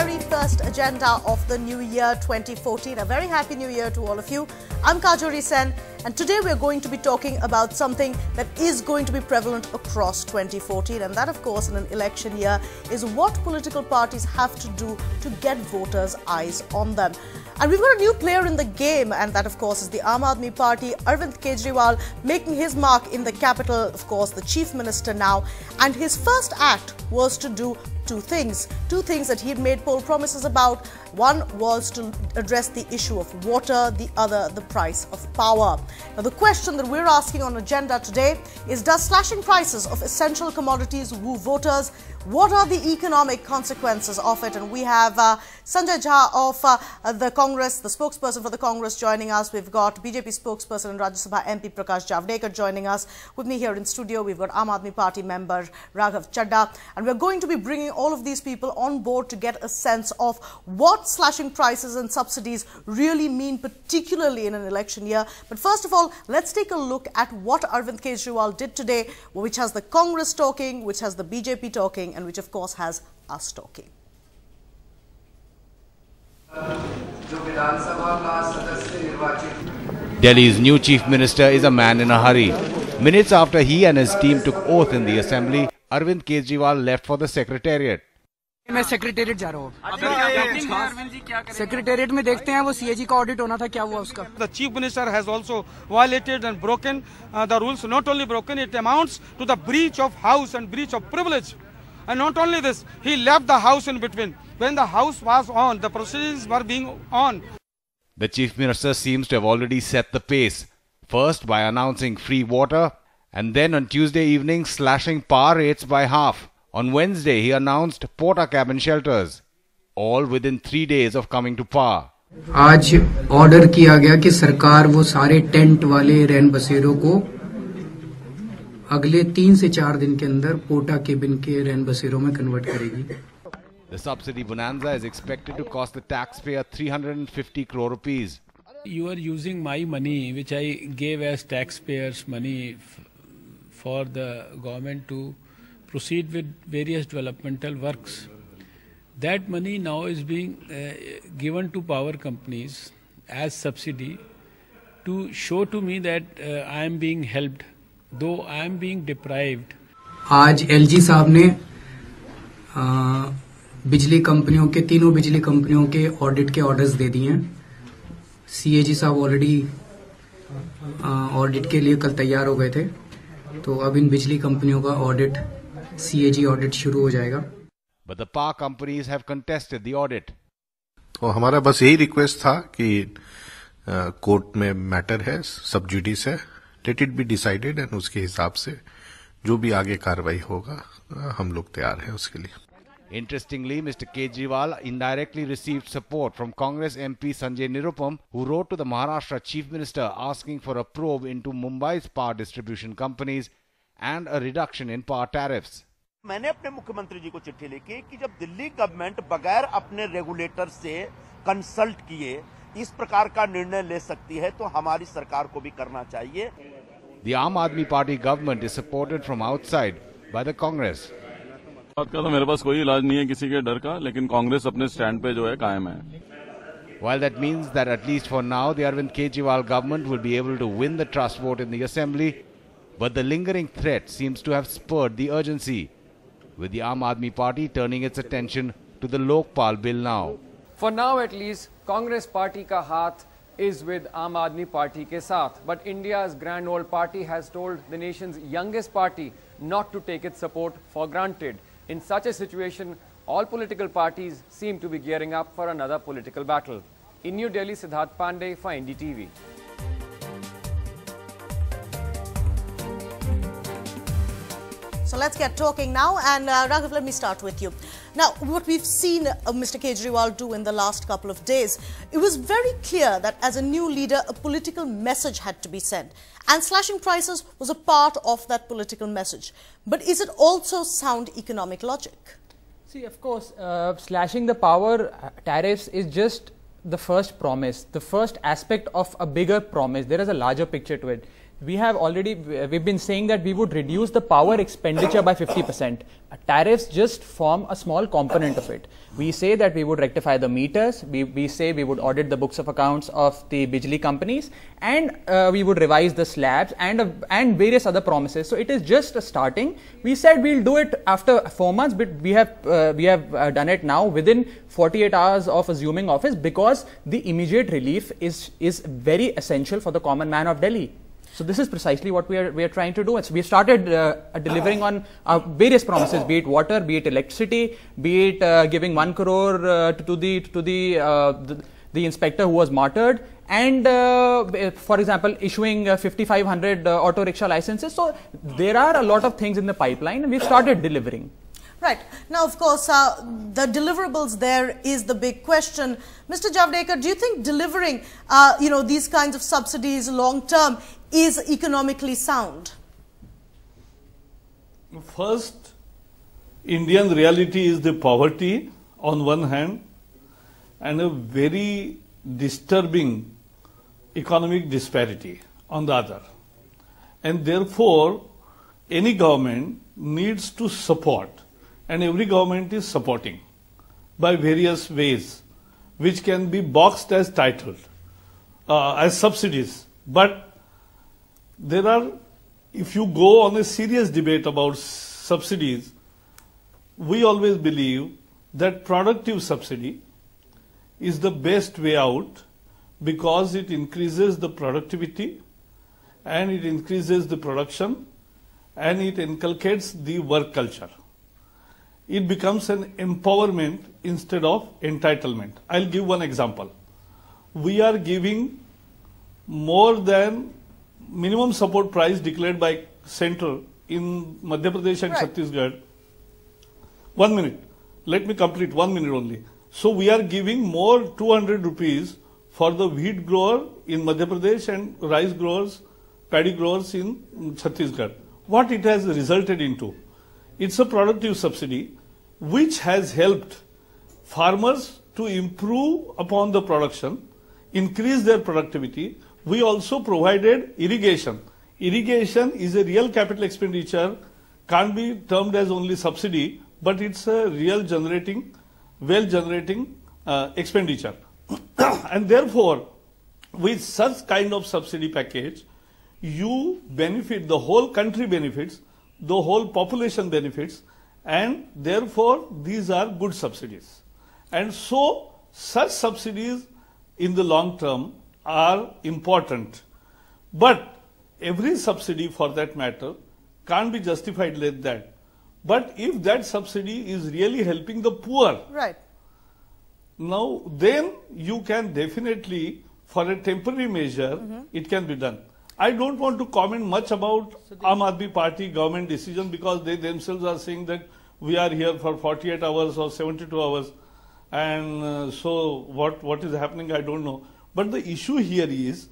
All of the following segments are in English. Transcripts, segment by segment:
very first agenda of the new year 2014. A very happy new year to all of you. I'm Kajori Sen, and today we're going to be talking about something that is going to be prevalent across 2014, and that, of course, in an election year is what political parties have to do to get voters' eyes on them. And we've got a new player in the game, and that, of course, is the Aam Aadmi Party. Arvind Kejriwal making his mark in the capital, of course, the Chief Minister now. And his first act was to do two things that he had made poll promises about. One was to address the issue of water, the other the price of power. Now, the question that we're asking on agenda today is, does slashing prices of essential commodities woo voters? What are the economic consequences of it? And we have Sanjay Jha of the Congress, the spokesperson for the Congress, joining us. We've got BJP spokesperson and Rajya Sabha MP Prakash Javadekar joining us. With me here in studio, we've got Aam Aadmi Party member Raghav Chadha. And we're going to be bringing all of these people on board to get a sense of what slashing prices and subsidies really mean, particularly in an election year. But first of all, let's take a look at what Arvind Kejriwal did today, which has the Congress talking, which has the BJP talking, and which, of course, has us talking. Delhi's new Chief Minister is a man in a hurry. Minutes after he and his team took oath in the assembly, Arvind Kejriwal left for the Secretariat. मैं secretariat जा रहा हूँ। Secretariat में देखते हैं वो CAG का audit होना था, क्या हुआ उसका? The Chief Minister has also violated and broken the rules. Not only broken, it amounts to the breach of house and breach of privilege. And not only this, he left the house in between. When the house was on, the proceedings were being on. The Chief Minister seems to have already set the pace. First by announcing free water, and then on Tuesday evening slashing power rates by half. On Wednesday, he announced porta cabin shelters, all within 3 days of coming to power. आज order किया गया कि सरकार वो सारे tent वाले रैन बसेरों को अगले 3 से 4 दिन के अंदर पोर्टा केबिन के रैन बसेरों में कन्वर्ट करेगी. The subsidy bonanza is expected to cost the taxpayer 350 crore rupees. You are using my money, which I gave as taxpayers' money for the government to proceed with various developmental works. That money now is being given to power companies as subsidy to show to me that I am being helped, though I am being deprived. आज LG साहब ने बिजली कंपनियों के तीनों बिजली कंपनियों के ऑडिट के ऑर्डर्स दे दिए हैं. सीएजी साहब ऑलरेडी ऑडिट के लिए कल तैयार हो गए थे, तो अब इन बिजली कंपनियों का ऑडिट CAG ऑडिट शुरू हो जाएगा. But the power companies have contested the audit. और हमारा बस यही रिक्वेस्ट था कि कोर्ट में मैटर है, सबजुडिस है, let it be decided, and उसके हिसाब से जो भी आगे कार्रवाई होगा हम लोग तैयार हैं उसके लिए. Interestingly, Mr. Kejriwal indirectly received support from Congress MP Sanjay Nirupam, who wrote to the Maharashtra Chief Minister asking for a probe into Mumbai's power distribution companies and a reduction in power tariffs. मैंने अपने मुख्यमंत्री जी को चिट्ठी लिखी कि जब Delhi government बगैर अपने रेगुलेटर से कंसल्ट किए इस प्रकार का निर्णय ले सकती है, तो हमारी सरकार को भी करना चाहिए. The Aam Aadmi Party government is supported from outside by the Congress. बात का तो मेरे पास कोई इलाज नहीं है किसी के डर का, लेकिन कांग्रेस अपने स्टैंड पे जो है कायम है. While that means that at least for now the Arvind Kejriwal government will be able to win the trust vote in the assembly, but the lingering threat seems to have spurred the urgency, with the Aam Aadmi Party turning its attention to the Lokpal bill now. For now at least, Congress party ka haath is with Aam Aadmi Party ke saath. But India's grand old party has told the nation's youngest party not to take its support for granted. In such a situation, all political parties seem to be gearing up for another political battle. In New Delhi, Siddharth Pandey for NDTV. So let's get talking now, and Raghav, let me start with you. Now, what we've seen Mr. Kejriwal do in the last couple of days, it was very clear that as a new leader, a political message had to be sent. And slashing prices was a part of that political message. But is it also sound economic logic? See, of course, slashing the power tariffs is just the first promise, the first aspect of a bigger promise. There is a larger picture to it. we have already, we've been saying that we would reduce the power expenditure by 50%. Tariffs just form a small component of it. We say that we would rectify the meters, we say we would audit the books of accounts of the Bijli companies, and we would revise the slabs and various other promises. So it is just a starting. We said we'll do it after 4 months, but we have done it now within 48 hours of assuming office, because the immediate relief is very essential for the common man of Delhi. So this is precisely what we are trying to do. We started delivering on various promises, be it water, be it electricity, be it giving 1 crore to the inspector who was martyred, and for example issuing 5,500 auto rickshaw licenses. So there are a lot of things in the pipeline, and we've started delivering. Right. Now, of course, the deliverables there is the big question. Mr. Javadekar, do you think delivering, these kinds of subsidies long term is economically sound? First, Indian reality is the poverty on one hand and a very disturbing economic disparity on the other. And therefore, any government needs to support, and every government is supporting by various ways, which can be boxed as titled, as subsidies. But there are, if you go on a serious debate about subsidies, we always believe that productive subsidy is the best way out, because it increases the productivity and it increases the production and it inculcates the work culture. It becomes an empowerment instead of entitlement. I'll give one example. We are giving more than minimum support price declared by Central in Madhya Pradesh and Chhattisgarh. 1 minute. Let me complete 1 minute only. So we are giving more 200 rupees for the wheat grower in Madhya Pradesh and rice growers, paddy growers in Chhattisgarh. What it has resulted into? It's a productive subsidy which has helped farmers to improve upon the production, increase their productivity. We also provided irrigation. Irrigation is a real capital expenditure, can't be termed as only subsidy, but it's a real generating, well-generating expenditure. And therefore, with such kind of subsidy package, you benefit, the whole country benefits, the whole population benefits, and therefore these are good subsidies. And so such subsidies in the long term are important. But every subsidy for that matter can't be justified like that. But if that subsidy is really helping the poor, right, now then you can definitely, for a temporary measure, it can be done. I don't want to comment much about Aam Aadmi Party government decision, because they themselves are saying that we are here for 48 hours or 72 hours, and so what is happening, I don't know. But the issue here is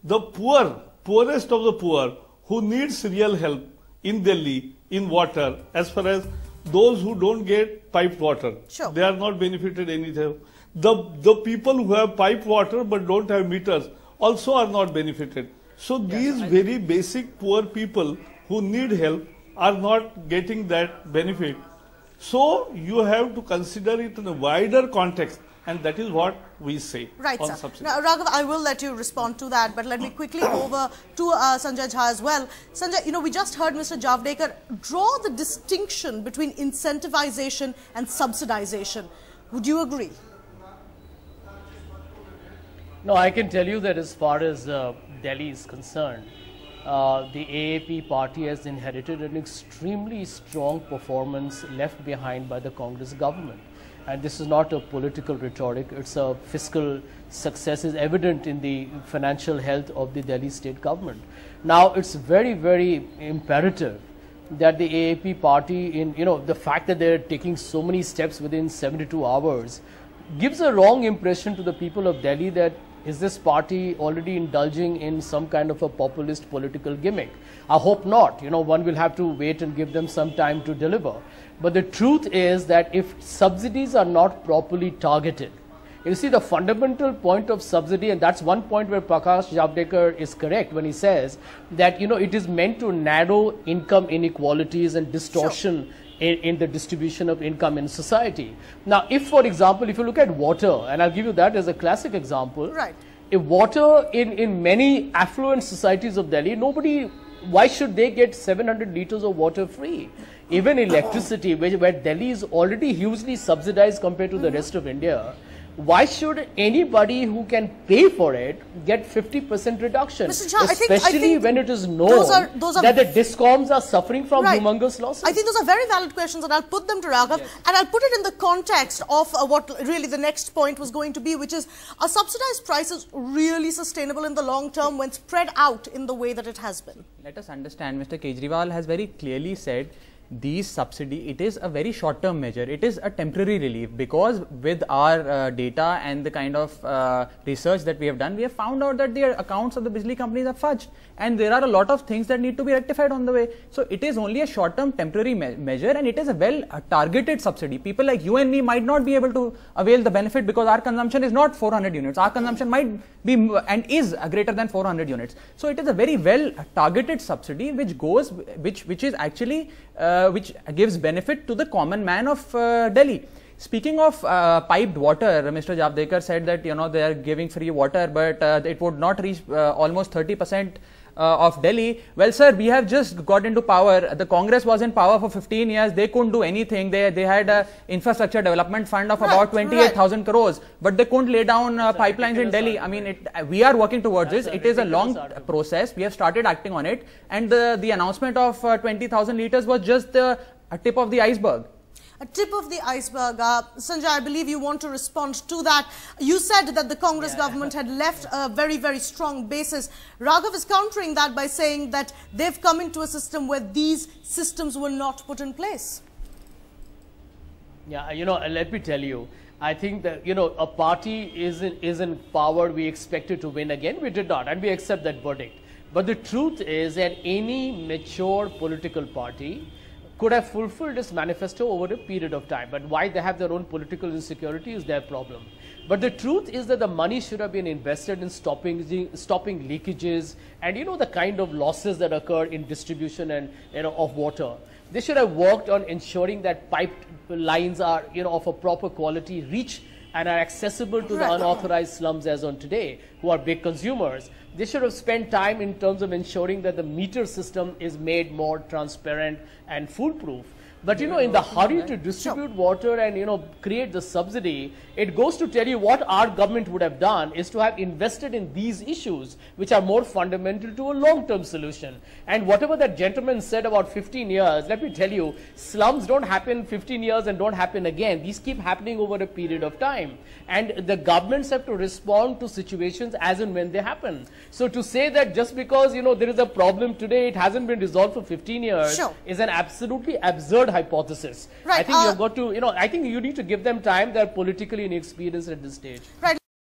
the poorest of the poor who needs real help in Delhi in water, as far as those who don't get piped water, sure, they are not benefited anything. The people who have piped water but don't have meters also are not benefited. So these very basic poor people who need help are not getting that benefit. So you have to consider it in a wider context, and that is what we say. Right, on sir. subsidies. Now, Raghav, I will let you respond to that, but let me quickly go over to Sanjay Jha as well. Sanjay, we just heard Mr. Javadekar draw the distinction between incentivization and subsidization. Would you agree? No, I can tell you that as far as Delhi is concerned, the AAP party has inherited an extremely strong performance left behind by the Congress government. And this is not a political rhetoric, it's a fiscal success is evident in the financial health of the Delhi state government. Now, it's very, very imperative that the AAP party, in the fact that they're taking so many steps within 72 hours, gives a wrong impression to the people of Delhi that is this party already indulging in some kind of a populist political gimmick? I hope not. One will have to wait and give them some time to deliver. But the truth is that if subsidies are not properly targeted, You see, the fundamental point of subsidy, and that's one point where Prakash Javadekar is correct when he says that, it is meant to narrow income inequalities and distortion in the distribution of income in society. Now, if, for example, if you look at water, and I'll give you that as a classic example. Right. If water in many affluent societies of Delhi, why should they get 700 liters of water free? Even electricity, where Delhi is already hugely subsidized compared to the rest of India, why should anybody who can pay for it get 50% reduction? Mr. Jha, especially when it is known that the discoms are suffering from humongous losses. I think those are very valid questions, and I'll put them to Raghav, and I'll put it in the context of what really the next point was going to be, which is, are subsidized prices really sustainable in the long term when spread out in the way that it has been? Let us understand, Mr. Kejriwal has very clearly said these subsidy, it is a very short-term measure. It is a temporary relief, because with our data and the kind of research that we have done, we have found out that the accounts of the Bijli companies are fudged, and there are a lot of things that need to be rectified on the way. So it is only a short-term temporary measure, and it is a well-targeted subsidy. People like you and me might not be able to avail the benefit because our consumption is not 400 units. Our consumption might be and is greater than 400 units. So it is a very well-targeted subsidy which is actually which gives benefit to the common man of Delhi. Speaking of piped water, Mr. Javadekar said that they are giving free water, but it would not reach almost 30% of Delhi. Well, sir, we have just got into power. The Congress was in power for 15 years. They couldn't do anything. They had an infrastructure development fund of about 28,000 crores, but they couldn't lay down pipelines in Delhi. I mean, we are working towards this. It is a long process. We have started acting on it, and the announcement of 20,000 liters was just a tip of the iceberg. A tip of the iceberg. Sanjay, I believe you want to respond to that. You said that the Congress government had left a very, very strong basis. Raghav is countering that by saying that they've come into a system where these systems were not put in place. Yeah, let me tell you, I think that, a party is in power, we expected to win again. We did not, and we accept that verdict. But the truth is that any mature political party could have fulfilled this manifesto over a period of time. But why they have their own political insecurity is their problem. But the truth is that the money should have been invested in stopping leakages and, the kind of losses that occur in distribution and, of water. They should have worked on ensuring that piped lines are, of a proper quality, reach and are accessible to the unauthorized slums as on today, who are big consumers. They should have spent time in terms of ensuring that the meter system is made more transparent and foolproof. But, in the hurry to distribute water and, create the subsidy, it goes to tell you what our government would have done is to have invested in these issues, which are more fundamental to a long-term solution. And whatever that gentleman said about 15 years, let me tell you, slums don't happen 15 years and don't happen again. These keep happening over a period of time. And the governments have to respond to situations as and when they happen. So to say that just because, there is a problem today, it hasn't been resolved for 15 years is an absolutely absurd hypothesis. I think you've got to, I think you need to give them time. They're politically inexperienced at this stage.